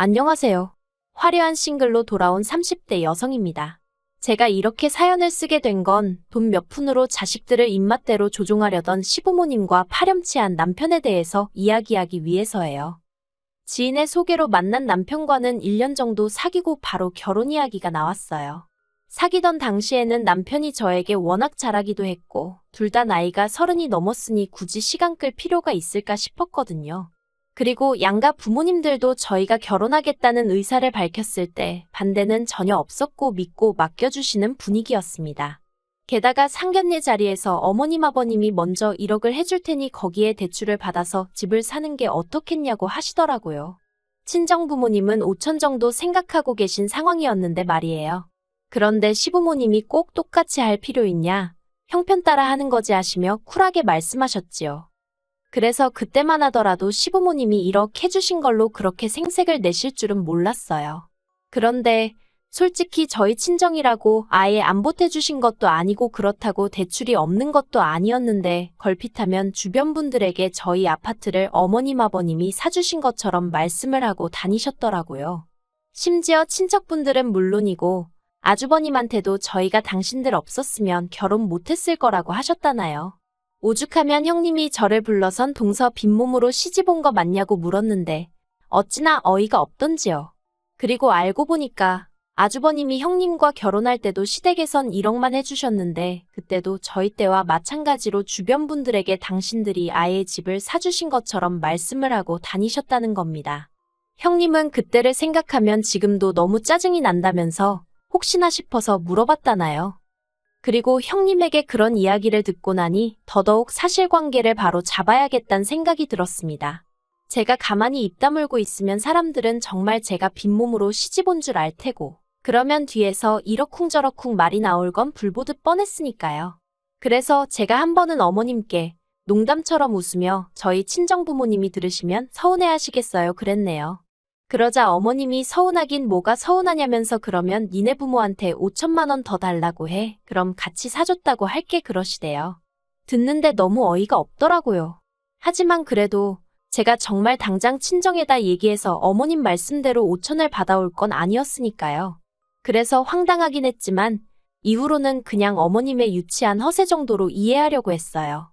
안녕하세요. 화려한 싱글로 돌아온 30대 여성입니다. 제가 이렇게 사연을 쓰게 된 건 돈 몇 푼으로 자식들을 입맛대로 조종하려던 시부모님과 파렴치한 남편에 대해서 이야기하기 위해서예요. 지인의 소개로 만난 남편과는 1년 정도 사귀고 바로 결혼 이야기가 나왔어요. 사귀던 당시에는 남편이 저에게 워낙 잘하기도 했고 둘 다 나이가 30이 넘었으니 굳이 시간 끌 필요가 있을까 싶었거든요. 그리고 양가 부모님들도 저희가 결혼하겠다는 의사를 밝혔을 때 반대는 전혀 없었고 믿고 맡겨주시는 분위기였습니다. 게다가 상견례 자리에서 어머님 아버님이 먼저 1억을 해줄 테니 거기에 대출을 받아서 집을 사는 게 어떻겠냐고 하시더라고요. 친정 부모님은 5천 정도 생각하고 계신 상황이었는데 말이에요. 그런데 시부모님이 꼭 똑같이 할 필요 있냐? 형편 따라 하는 거지 하시며 쿨하게 말씀하셨지요. 그래서 그때만 하더라도 시부모님이 1억 해주신 걸로 그렇게 생색을 내실 줄은 몰랐어요. 그런데 솔직히 저희 친정이라고 아예 안 보태주신 것도 아니고 그렇다고 대출이 없는 것도 아니었는데 걸핏하면 주변 분들에게 저희 아파트를 어머님 아버님이 사주신 것처럼 말씀을 하고 다니셨더라고요. 심지어 친척분들은 물론이고 아주버님한테도 저희가 당신들 없었으면 결혼 못했을 거라고 하셨다나요. 오죽하면 형님이 저를 불러선 동서 빈몸으로 시집 온 거 맞냐고 물었는데 어찌나 어이가 없던지요. 그리고 알고 보니까 아주버님이 형님과 결혼할 때도 시댁에선 1억만 해주셨는데 그때도 저희 때와 마찬가지로 주변 분들에게 당신들이 아예 집을 사주신 것처럼 말씀을 하고 다니셨다는 겁니다. 형님은 그때를 생각하면 지금도 너무 짜증이 난다면서 혹시나 싶어서 물어봤다나요. 그리고 형님에게 그런 이야기를 듣고 나니 더더욱 사실관계를 바로 잡아야겠다는 생각이 들었습니다. 제가 가만히 입 다물고 있으면 사람들은 정말 제가 빈몸으로 시집 온 줄 알 테고 그러면 뒤에서 이러쿵저러쿵 말이 나올 건 불보듯 뻔했으니까요. 그래서 제가 한 번은 어머님께 농담처럼 웃으며 저희 친정부모님이 들으시면 서운해하시겠어요 그랬네요. 그러자 어머님이 서운하긴 뭐가 서운하냐면서 그러면 니네 부모한테 5천만 원 더 달라고 해. 그럼 같이 사줬다고 할게 그러시대요. 듣는데 너무 어이가 없더라고요. 하지만 그래도 제가 정말 당장 친정에다 얘기해서 어머님 말씀대로 5천을 받아올 건 아니었으니까요. 그래서 황당하긴 했지만 이후로는 그냥 어머님의 유치한 허세 정도로 이해하려고 했어요.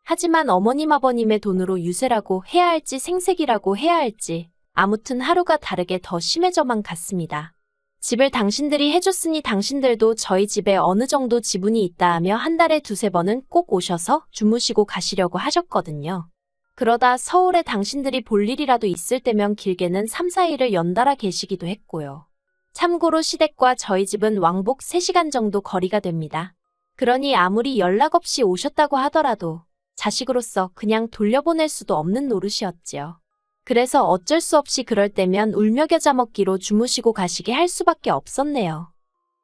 하지만 어머님 아버님의 돈으로 유세라고 해야 할지 생색이라고 해야 할지 아무튼 하루가 다르게 더 심해져만 갔습니다. 집을 당신들이 해줬으니 당신들도 저희 집에 어느 정도 지분이 있다 하며 한 달에 2~3번은 꼭 오셔서 주무시고 가시려고 하셨거든요. 그러다 서울에 당신들이 볼 일이라도 있을 때면 길게는 3~4일을 연달아 계시기도 했고요. 참고로 시댁과 저희 집은 왕복 3시간 정도 거리가 됩니다. 그러니 아무리 연락 없이 오셨다고 하더라도 자식으로서 그냥 돌려보낼 수도 없는 노릇이었지요. 그래서 어쩔 수 없이 그럴 때면 울며 겨자 먹기로 주무시고 가시게 할 수밖에 없었네요.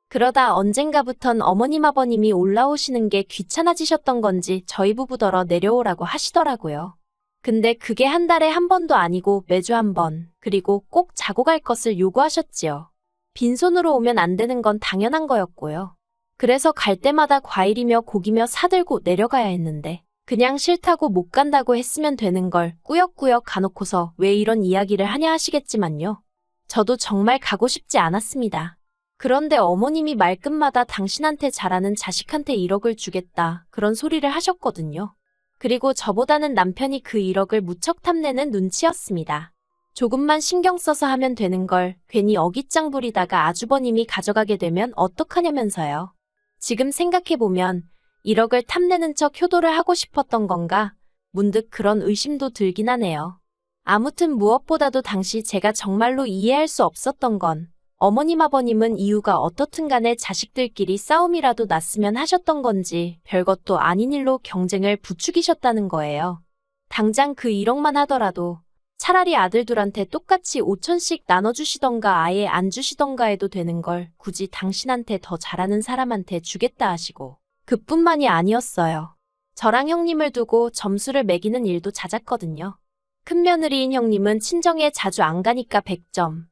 그러다 언젠가부턴 어머님 아버님이 올라오시는 게 귀찮아지셨던 건지 저희 부부더러 내려오라고 하시더라고요. 근데 그게 한 달에 한 번도 아니고 매주 한 번, 그리고 꼭 자고 갈 것을 요구하셨지요. 빈손으로 오면 안 되는 건 당연한 거였고요. 그래서 갈 때마다 과일이며 고기며 사들고 내려가야 했는데 그냥 싫다고 못 간다고 했으면 되는 걸 꾸역꾸역 가놓고서 왜 이런 이야기를 하냐 하시겠지만요. 저도 정말 가고 싶지 않았습니다. 그런데 어머님이 말끝마다 당신한테 잘하는 자식한테 1억을 주겠다 그런 소리를 하셨거든요. 그리고 저보다는 남편이 그 1억을 무척 탐내는 눈치였습니다. 조금만 신경 써서 하면 되는 걸 괜히 어깃장 부리다가 아주버님이 가져가게 되면 어떡하냐면서요. 지금 생각해보면 1억을 탐내는 척 효도를 하고 싶었던 건가? 문득 그런 의심도 들긴 하네요. 아무튼 무엇보다도 당시 제가 정말로 이해할 수 없었던 건 어머님 아버님은 이유가 어떻든 간에 자식들끼리 싸움이라도 났으면 하셨던 건지 별것도 아닌 일로 경쟁을 부추기셨다는 거예요. 당장 그 1억만 하더라도 차라리 아들들한테 똑같이 5천씩 나눠주시던가 아예 안 주시던가 해도 되는 걸 굳이 당신한테 더 잘하는 사람한테 주겠다 하시고 그뿐만이 아니었어요. 저랑 형님을 두고 점수를 매기는 일도 잦았거든요. 큰며느리인 형님은 친정에 자주 안 가니까 100점.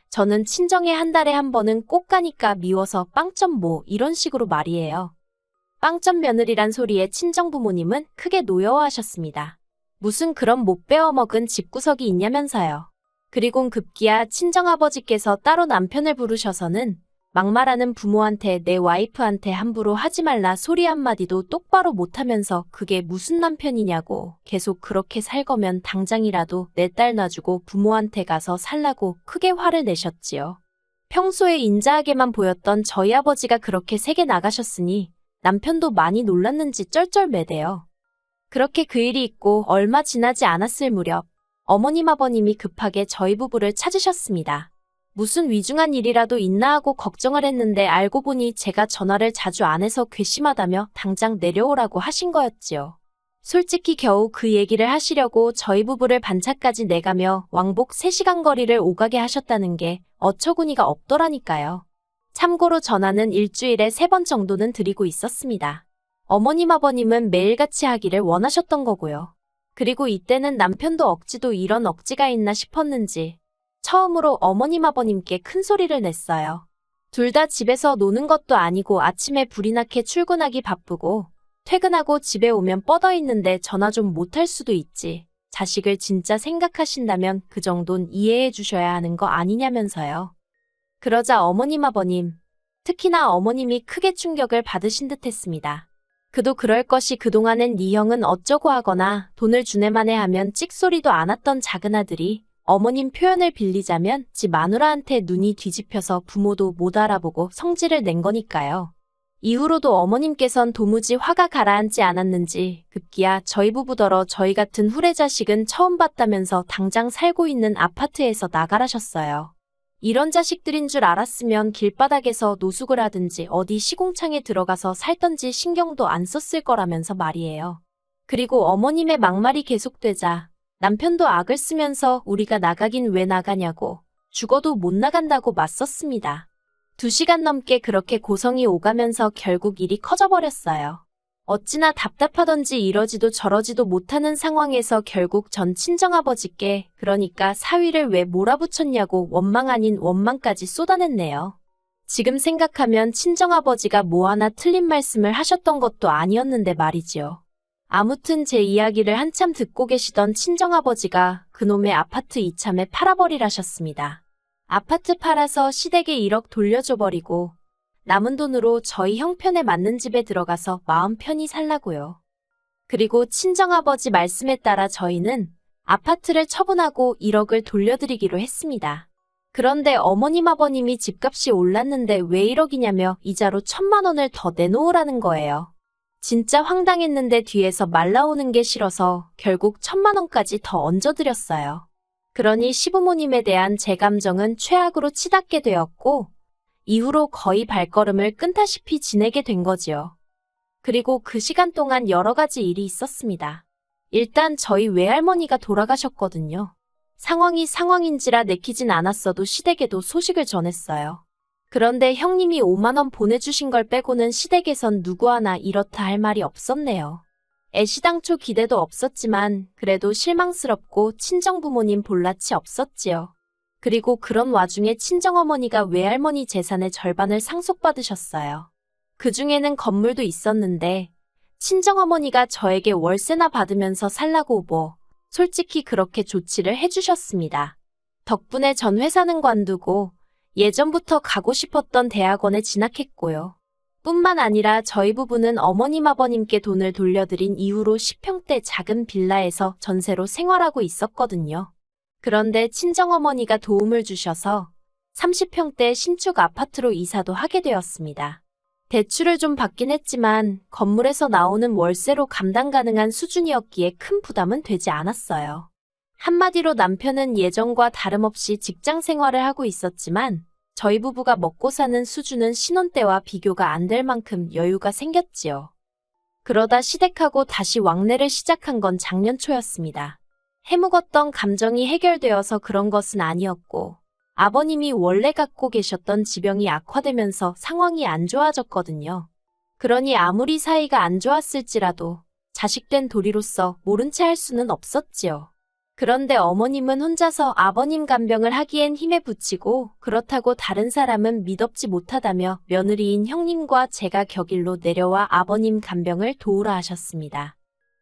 저는 친정에 한 달에 한 번은 꼭 가니까 미워서 빵점 뭐 이런 식으로 말이에요. 빵점 며느리란 소리에 친정 부모님은 크게 노여워하셨습니다. 무슨 그런 못 배워먹은 집구석이 있냐면서요. 그리곤 급기야 친정아버지께서 따로 남편을 부르셔서는 막말하는 부모한테 내 와이프한테 함부로 하지 말라 소리 한마디도 똑바로 못하면서 그게 무슨 남편이냐고 계속 그렇게 살 거면 당장이라도 내 딸 놔주고 부모한테 가서 살라고 크게 화를 내셨지요. 평소에 인자하게만 보였던 저희 아버지가 그렇게 세게 나가셨으니 남편도 많이 놀랐는지 쩔쩔매대요. 그렇게 그 일이 있고 얼마 지나지 않았을 무렵 어머님 아버님이 급하게 저희 부부를 찾으셨습니다. 무슨 위중한 일이라도 있나 하고 걱정을 했는데 알고 보니 제가 전화를 자주 안 해서 괘씸하다며 당장 내려오라고 하신 거였지요. 솔직히 겨우 그 얘기를 하시려고 저희 부부를 반차까지 내가며 왕복 3시간 거리를 오가게 하셨다는 게 어처구니가 없더라니까요. 참고로 전화는 일주일에 3번 정도는 드리고 있었습니다. 어머님 아버님은 매일같이 하기를 원하셨던 거고요. 그리고 이때는 남편도 억지도 이런 억지가 있나 싶었는지 처음으로 어머님 아버님께 큰 소리를 냈어요. 둘 다 집에서 노는 것도 아니고 아침에 불이 나게 출근하기 바쁘고 퇴근하고 집에 오면 뻗어 있는데 전화 좀 못할 수도 있지. 자식을 진짜 생각하신다면 그 정도는 이해해 주셔야 하는 거 아니냐면서요. 그러자 어머님 아버님, 특히나 어머님이 크게 충격을 받으신 듯 했습니다. 그도 그럴 것이 그동안엔 네 형은 어쩌고 하거나 돈을 주네마네 하면 찍소리도 안 했던 작은 아들이 어머님 표현을 빌리자면 지 마누라한테 눈이 뒤집혀서 부모도 못 알아보고 성질을 낸 거니까요. 이후로도 어머님께선 도무지 화가 가라앉지 않았는지 급기야 저희 부부더러 저희 같은 후레자식은 처음 봤다면서 당장 살고 있는 아파트에서 나가라셨어요. 이런 자식들인 줄 알았으면 길바닥에서 노숙을 하든지 어디 시공창에 들어가서 살던지 신경도 안 썼을 거라면서 말이에요. 그리고 어머님의 막말이 계속되자 남편도 악을 쓰면서 우리가 나가긴 왜 나가냐고 죽어도 못 나간다고 맞섰습니다. 2시간 넘게 그렇게 고성이 오가면서 결국 일이 커져버렸어요. 어찌나 답답하던지 이러지도 저러지도 못하는 상황에서 결국 전 친정아버지께 그러니까 사위를 왜 몰아붙였냐고 원망 아닌 원망까지 쏟아냈네요. 지금 생각하면 친정아버지가 뭐 하나 틀린 말씀을 하셨던 것도 아니었는데 말이지요. 아무튼 제 이야기를 한참 듣고 계시던 친정아버지가 그놈의 아파트 이참에 팔아버리라셨습니다. 아파트 팔아서 시댁에 1억 돌려줘버리고 남은 돈으로 저희 형편에 맞는 집에 들어가서 마음 편히 살라고요. 그리고 친정아버지 말씀에 따라 저희는 아파트를 처분하고 1억을 돌려드리기로 했습니다. 그런데 어머님 아버님이 집값이 올랐는데 왜 1억이냐며 이자로 1,000만 원을 더 내놓으라는 거예요. 진짜 황당했는데 뒤에서 말 나오는 게 싫어서 결국 1,000만 원까지 더 얹어드렸어요. 그러니 시부모님에 대한 제 감정은 최악으로 치닫게 되었고 이후로 거의 발걸음을 끊다시피 지내게 된 거지요. 그리고 그 시간 동안 여러 가지 일이 있었습니다. 일단 저희 외할머니가 돌아가셨거든요. 상황이 상황인지라 내키진 않았어도 시댁에도 소식을 전했어요. 그런데 형님이 5만 원 보내주신 걸 빼고는 시댁에선 누구 하나 이렇다 할 말이 없었네요. 애시당초 기대도 없었지만 그래도 실망스럽고 친정부모님 볼낯이 없었지요. 그리고 그런 와중에 친정어머니가 외할머니 재산의 절반을 상속받으셨어요. 그중에는 건물도 있었는데 친정어머니가 저에게 월세나 받으면서 살라고 솔직히 그렇게 조치를 해주셨습니다. 덕분에 전 회사는 관두고 예전부터 가고 싶었던 대학원에 진학했고요. 뿐만 아니라 저희 부부는 어머님 아버님께 돈을 돌려드린 이후로 10평대 작은 빌라에서 전세로 생활하고 있었거든요. 그런데 친정어머니가 도움을 주셔서 30평대 신축 아파트로 이사도 하게 되었습니다. 대출을 좀 받긴 했지만 건물에서 나오는 월세로 감당 가능한 수준이었기에 큰 부담은 되지 않았어요. 한마디로 남편은 예전과 다름없이 직장 생활을 하고 있었지만 저희 부부가 먹고 사는 수준은 신혼 때와 비교가 안 될 만큼 여유가 생겼지요. 그러다 시댁하고 다시 왕래를 시작한 건 작년 초였습니다. 해묵었던 감정이 해결되어서 그런 것은 아니었고 아버님이 원래 갖고 계셨던 지병이 악화되면서 상황이 안 좋아졌거든요. 그러니 아무리 사이가 안 좋았을지라도 자식된 도리로서 모른 채 할 수는 없었지요. 그런데 어머님은 혼자서 아버님 간병을 하기엔 힘에 부치고 그렇다고 다른 사람은 믿업지 못하다며 며느리인 형님과 제가 격일로 내려와 아버님 간병을 도우라 하셨습니다.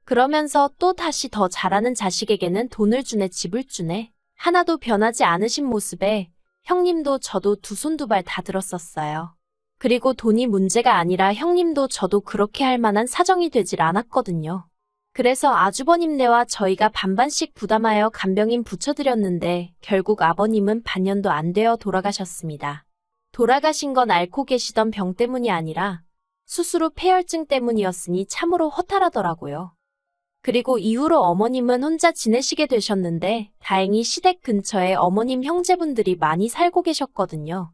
그러면서 또 다시 더 잘하는 자식에게는 돈을 주네 집을 주네 하나도 변하지 않으신 모습에 형님도 저도 두 손 두 발 다 들었었어요. 그리고 돈이 문제가 아니라 형님도 저도 그렇게 할 만한 사정이 되질 않았거든요. 그래서 아주버님네와 저희가 반반씩 부담하여 간병인 붙여드렸는데 결국 아버님은 반년도 안 되어 돌아가셨습니다. 돌아가신 건 앓고 계시던 병 때문이 아니라 수술 후 폐혈증 때문이었으니 참으로 허탈하더라고요. 그리고 이후로 어머님은 혼자 지내시게 되셨는데 다행히 시댁 근처에 어머님 형제분들이 많이 살고 계셨거든요.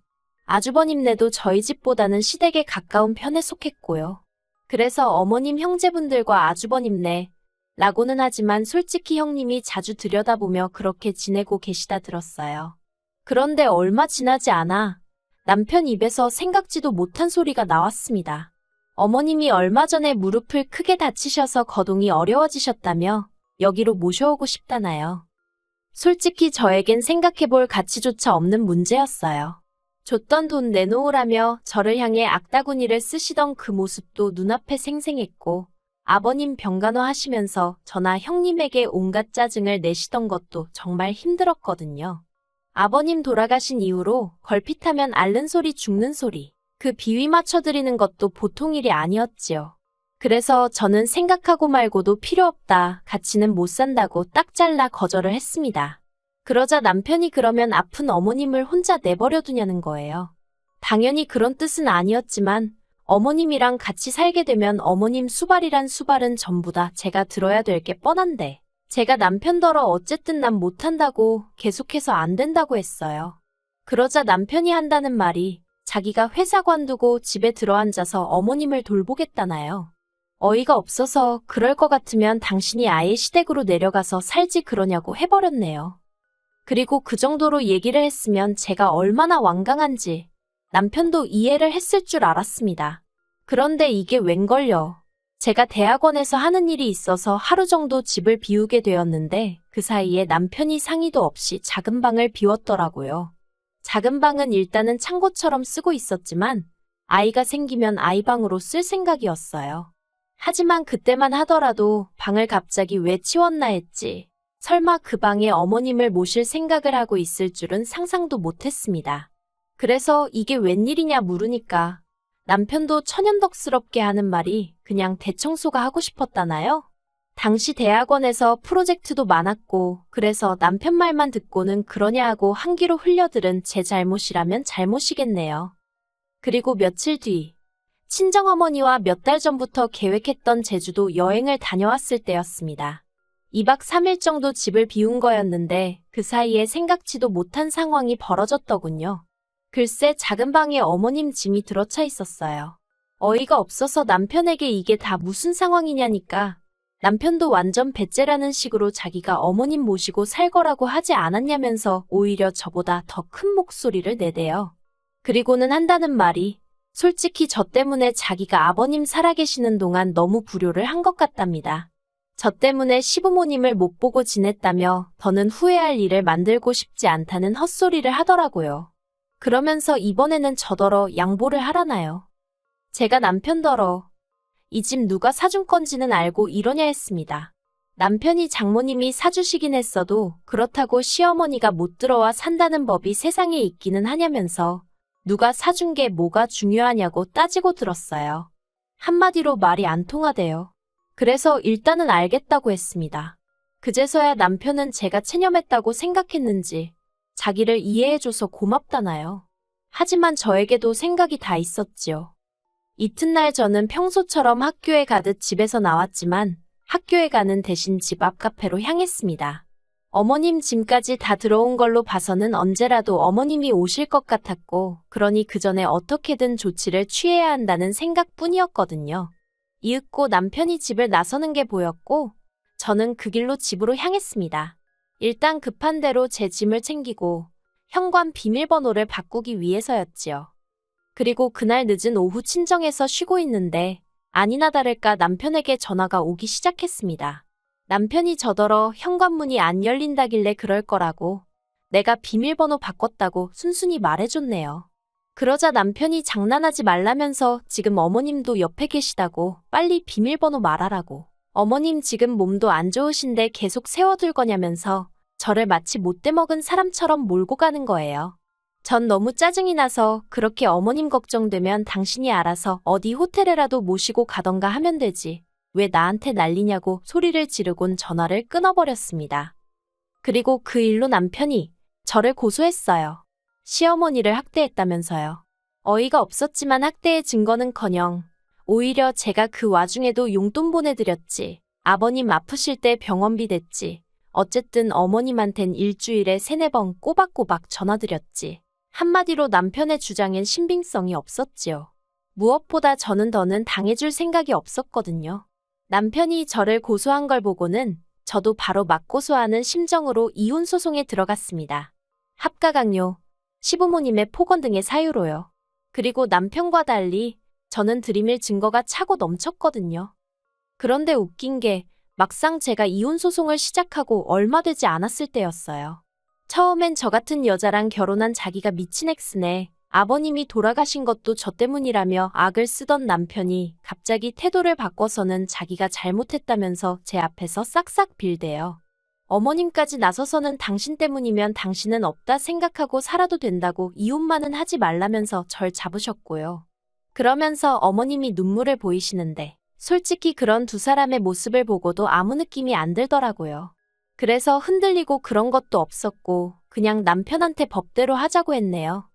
아주버님네도 저희 집보다는 시댁에 가까운 편에 속했고요. 그래서 어머님 형제분들과 아주버님네 라고는 하지만 솔직히 형님이 자주 들여다보며 그렇게 지내고 계시다 들었어요. 그런데 얼마 지나지 않아 남편 입에서 생각지도 못한 소리가 나왔습니다. 어머님이 얼마 전에 무릎을 크게 다치셔서 거동이 어려워지셨다며 여기로 모셔오고 싶다나요. 솔직히 저에겐 생각해볼 가치조차 없는 문제였어요. 줬던 돈 내놓으라며 저를 향해 악다구니를 쓰시던 그 모습도 눈앞에 생생했고 아버님 병간호 하시면서 저나 형님에게 온갖 짜증을 내시던 것도 정말 힘들었거든요. 아버님 돌아가신 이후로 걸핏하면 앓는 소리 죽는 소리 그 비위 맞춰드리는 것도 보통 일이 아니었지요. 그래서 저는 생각하고 말고도 필요 없다, 같이는 못 산다고 딱 잘라 거절을 했습니다. 그러자 남편이 그러면 아픈 어머님을 혼자 내버려 두냐는 거예요. 당연히 그런 뜻은 아니었지만 어머님이랑 같이 살게 되면 어머님 수발이란 수발은 전부 다 제가 들어야 될 게 뻔한데 제가 남편더러 어쨌든 난 못한다고 계속해서 안 된다고 했어요. 그러자 남편이 한다는 말이 자기가 회사 관두고 집에 들어앉아서 어머님을 돌보겠다나요. 어이가 없어서 그럴 것 같으면 당신이 아예 시댁으로 내려가서 살지 그러냐고 해버렸네요. 그리고 그 정도로 얘기를 했으면 제가 얼마나 완강한지 남편도 이해를 했을 줄 알았습니다. 그런데 이게 웬걸요. 제가 대학원에서 하는 일이 있어서 하루 정도 집을 비우게 되었는데 그 사이에 남편이 상의도 없이 작은 방을 비웠더라고요. 작은 방은 일단은 창고처럼 쓰고 있었지만 아이가 생기면 아이방으로 쓸 생각이었어요. 하지만 그때만 하더라도 방을 갑자기 왜 치웠나 했지. 설마 그 방에 어머님을 모실 생각을 하고 있을 줄은 상상도 못했습니다. 그래서 이게 웬일이냐 물으니까 남편도 천연덕스럽게 하는 말이 그냥 대청소가 하고 싶었다나요? 당시 대학원에서 프로젝트도 많았고 그래서 남편 말만 듣고는 그러냐 하고 한기로 흘려들은 제 잘못이라면 잘못이겠네요. 그리고 며칠 뒤 친정어머니와 몇 달 전부터 계획했던 제주도 여행을 다녀왔을 때였습니다. 2박 3일 정도 집을 비운 거였는데 그 사이에 생각지도 못한 상황이 벌어졌더군요. 글쎄 작은 방에 어머님 짐이 들어차 있었어요. 어이가 없어서 남편에게 이게 다 무슨 상황이냐니까 남편도 완전 배째라는 식으로 자기가 어머님 모시고 살 거라고 하지 않았냐면서 오히려 저보다 더 큰 목소리를 내대요. 그리고는 한다는 말이 솔직히 저 때문에 자기가 아버님 살아계시는 동안 너무 불효를 한 것 같답니다. 저 때문에 시부모님을 못 보고 지냈다며 더는 후회할 일을 만들고 싶지 않다는 헛소리를 하더라고요. 그러면서 이번에는 저더러 양보를 하라나요. 제가 남편더러 이 집 누가 사준 건지는 알고 이러냐 했습니다. 남편이 장모님이 사주시긴 했어도 그렇다고 시어머니가 못 들어와 산다는 법이 세상에 있기는 하냐면서 누가 사준 게 뭐가 중요하냐고 따지고 들었어요. 한마디로 말이 안 통하대요. 그래서 일단은 알겠다고 했습니다. 그제서야 남편은 제가 체념했다고 생각했는지 자기를 이해해줘서 고맙다나요. 하지만 저에게도 생각이 다 있었지요. 이튿날 저는 평소처럼 학교에 가듯 집에서 나왔지만 학교에 가는 대신 집 앞 카페로 향했습니다. 어머님 짐까지 다 들어온 걸로 봐서는 언제라도 어머님이 오실 것 같았고 그러니 그 전에 어떻게든 조치를 취해야 한다는 생각뿐이었거든요. 이윽고 남편이 집을 나서는 게 보였고 저는 그 길로 집으로 향했습니다. 일단 급한 대로 제 짐을 챙기고 현관 비밀번호를 바꾸기 위해서였지요. 그리고 그날 늦은 오후 친정에서 쉬고 있는데 아니나 다를까 남편에게 전화가 오기 시작했습니다. 남편이 저더러 현관문이 안 열린다길래 그럴 거라고 내가 비밀번호 바꿨다고 순순히 말해줬네요. 그러자 남편이 장난하지 말라면서 지금 어머님도 옆에 계시다고 빨리 비밀번호 말하라고 어머님 지금 몸도 안 좋으신데 계속 세워둘 거냐면서 저를 마치 못돼 먹은 사람처럼 몰고 가는 거예요. 전 너무 짜증이 나서 그렇게 어머님 걱정되면 당신이 알아서 어디 호텔에라도 모시고 가던가 하면 되지. 왜 나한테 난리냐고 소리를 지르곤 전화를 끊어버렸습니다. 그리고 그 일로 남편이 저를 고소했어요. 시어머니를 학대했다면서요. 어이가 없었지만 학대의 증거는커녕 오히려 제가 그 와중에도 용돈 보내드렸지. 아버님 아프실 때 병원비 댔지. 어쨌든 어머님한텐 일주일에 3-4번 꼬박꼬박 전화드렸지. 한마디로 남편의 주장엔 신빙성이 없었지요. 무엇보다 저는 더는 당해줄 생각이 없었거든요. 남편이 저를 고소한 걸 보고는 저도 바로 맞고소하는 심정으로 이혼 소송에 들어갔습니다. 합가강요, 시부모님의 폭언 등의 사유로요. 그리고 남편과 달리 저는 들이밀 증거가 차고 넘쳤거든요. 그런데 웃긴 게 막상 제가 이혼 소송을 시작하고 얼마 되지 않았을 때였어요. 처음엔 저 같은 여자랑 결혼한 자기가 미친 엑스네. 아버님이 돌아가신 것도 저 때문이라며 악을 쓰던 남편이 갑자기 태도를 바꿔서는 자기가 잘못했다면서 제 앞에서 싹싹 빌대요. 어머님까지 나서서는 당신 때문이면 당신은 없다 생각하고 살아도 된다고 이혼만은 하지 말라면서 절 잡으셨고요. 그러면서 어머님이 눈물을 보이시는데 솔직히 그런 두 사람의 모습을 보고도 아무 느낌이 안 들더라고요. 그래서 흔들리고 그런 것도 없었고 그냥 남편한테 법대로 하자고 했네요.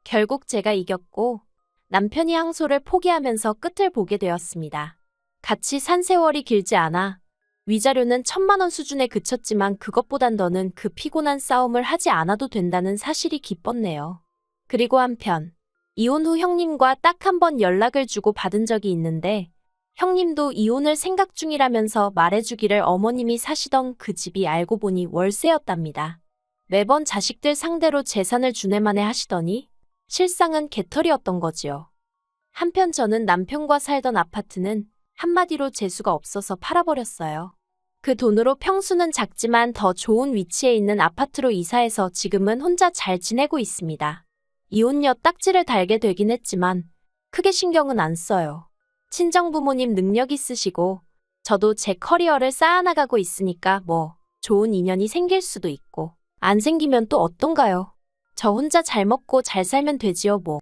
결국 제가 이겼고 남편이 항소를 포기하면서 끝을 보게 되었습니다. 같이 산 세월이 길지 않아 위자료는 1,000만 원 수준에 그쳤지만 그것보단 더는 그 피곤한 싸움을 하지 않아도 된다는 사실이 기뻤네요. 그리고 한편 이혼 후 형님과 딱 한 번 연락을 주고 받은 적이 있는데 형님도 이혼을 생각 중이라면서 말해주기를 어머님이 사시던 그 집이 알고 보니 월세였답니다. 매번 자식들 상대로 재산을 주네마네 하시더니 실상은 개털이었던 거지요. 한편 저는 남편과 살던 아파트는 한마디로 재수가 없어서 팔아버렸어요. 그 돈으로 평수는 작지만 더 좋은 위치에 있는 아파트로 이사해서 지금은 혼자 잘 지내고 있습니다. 이혼녀 딱지를 달게 되긴 했지만 크게 신경은 안 써요. 친정부모님 능력 있으시고 저도 제 커리어를 쌓아나가고 있으니까 뭐 좋은 인연이 생길 수도 있고 안 생기면 또 어떤가요? 저 혼자 잘 먹고 잘 살면 되지요 뭐.